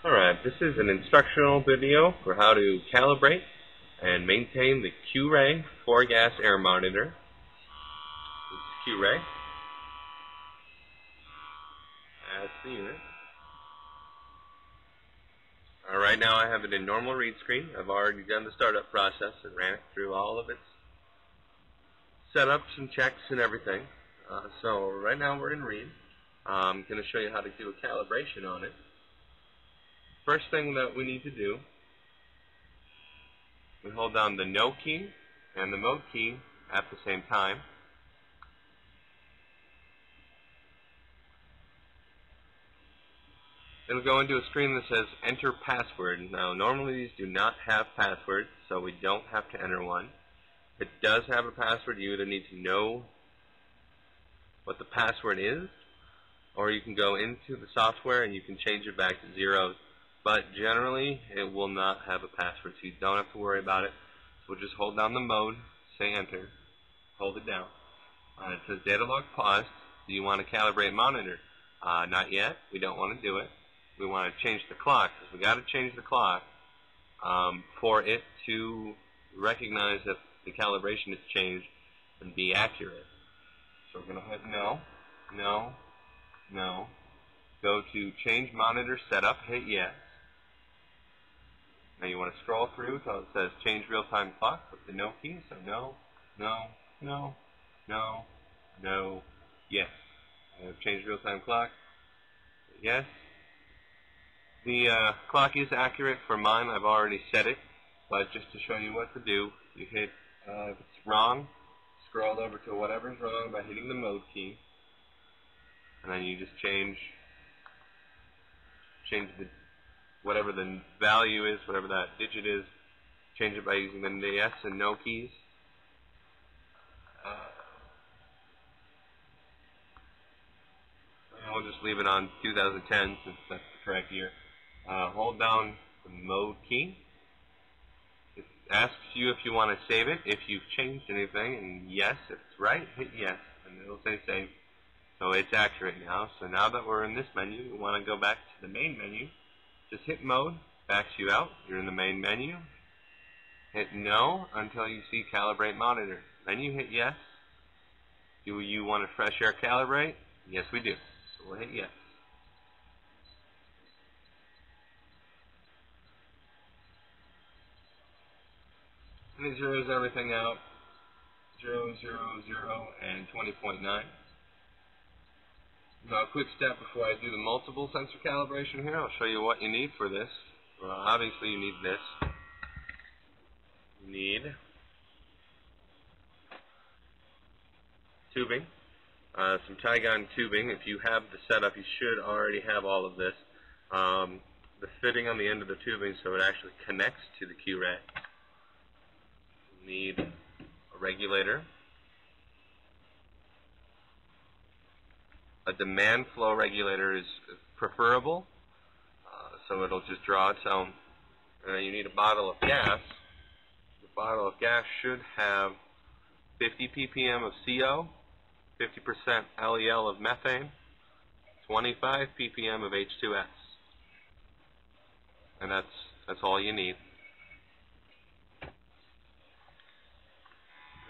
Alright, this is an instructional video for how to calibrate and maintain the QRAE 4-gas air monitor. This is QRAE. That's the unit. Right now I have it in normal read screen. I've already done the startup process and ran it through all of its setups and checks and everything. So right now we're in read. I'm going to show you how to do a calibration on it. First thing that we need to do, we hold down the No key and the Mode key at the same time. It'll go into a screen that says Enter Password. Now normally these do not have passwords, so we don't have to enter one. If it does have a password, you either need to know what the password is, or you can go into the software and you can change it back to 0. But generally, it will not have a password, so you don't have to worry about it. So we'll just hold down the mode, say enter, hold it down. It says data log paused. Do you want to calibrate monitor? Not yet. We don't want to do it. We want to change the clock, because we got to change the clock for it to recognize that the calibration is changed and be accurate. So we're going to hit no, no, no. Go to change monitor setup, hit yes. Now you want to scroll through until it says change real-time clock with the no key. So no, no, no, no, no, yes. Change real-time clock, yes. The clock is accurate for mine. I've already set it, but just to show you what to do, you hit, if it's wrong, scroll over to whatever's wrong by hitting the mode key, and then you just change the whatever the value is, whatever that digit is, change it by using the yes and no keys. I'll just leave it on 2010 since that's the correct year. Hold down the mode key. It asks you if you want to save it, if you've changed anything, and yes, if it's right, hit yes, and it'll say save. So it's accurate now. So now that we're in this menu, we want to go back to the main menu. Just hit mode, backs you out. You're in the main menu. Hit no until you see calibrate monitor. Then you hit yes. Do you want to fresh air calibrate? Yes, we do. So we'll hit yes. And it zeroes everything out. 0, 0, 0, and 20.9. Now a quick step before I do the multiple sensor calibration here. I'll show you what you need for this. Well, obviously you need this. You need tubing, some Tygon tubing. If you have the setup, you should already have all of this. The fitting on the end of the tubing so it actually connects to the QRAE. You need a regulator. A demand flow regulator is preferable, so it'll just draw its own. You need a bottle of gas. The bottle of gas should have 50 ppm of CO, 50% LEL of methane, 25 ppm of H2S. And that's all you need.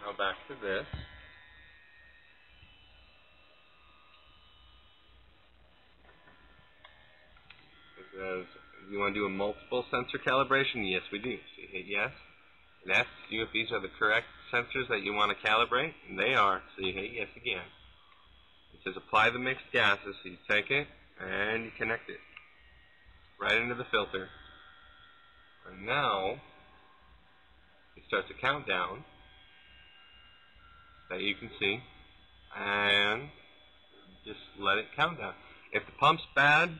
Now back to this. Says, you want to do a multiple sensor calibration? Yes, we do. So you hit yes. It asks you if these are the correct sensors that you want to calibrate, and they are. So you hit yes again. It says apply the mixed gases. So you take it and you connect it right into the filter. And now it starts a countdown that you can see, and just let it count down. If the pump's bad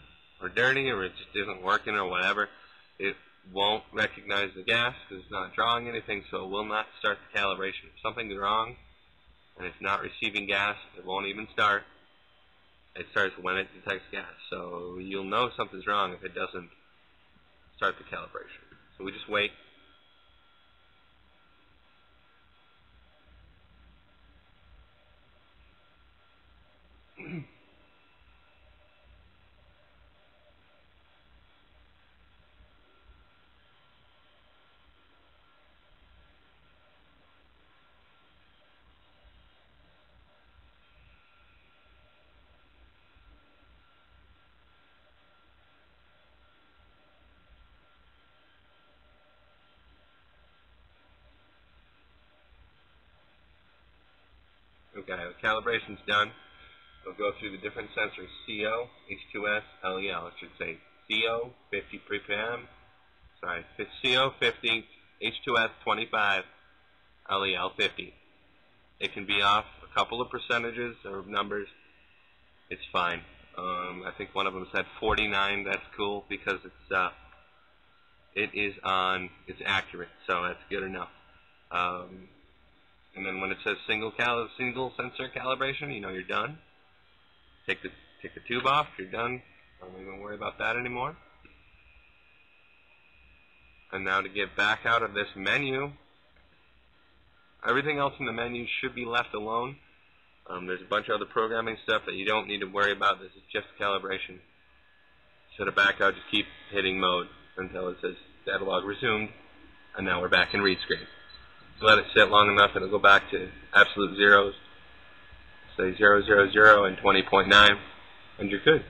or dirty, or it just isn't working or whatever, it won't recognize the gas because it's not drawing anything, so it will not start the calibration. If something's wrong and it's not receiving gas, it won't even start. It starts when it detects gas. So you'll know something's wrong if it doesn't start the calibration. So we just wait. Okay, the calibration's done. We'll go through the different sensors: CO, H2S, LEL. It should say CO 50 ppm. Sorry, it's CO 50, H2S 25, LEL 50. It can be off a couple of percentages or numbers. It's fine. I think one of them said 49. That's cool because it's accurate, so that's good enough. And then when it says single sensor calibration, you know you're done. Take the tube off. You're done. Don't even worry about that anymore. And now to get back out of this menu, everything else in the menu should be left alone. There's a bunch of other programming stuff that you don't need to worry about. This is just calibration. So to back out, just keep hitting mode until it says data log resumed, and now we're back in read screen. So let it sit long enough, it'll go back to absolute zeros. Say 0, 0, 0 and 20.9, and you're good.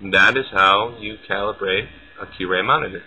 And that is how you calibrate a QRAE monitor.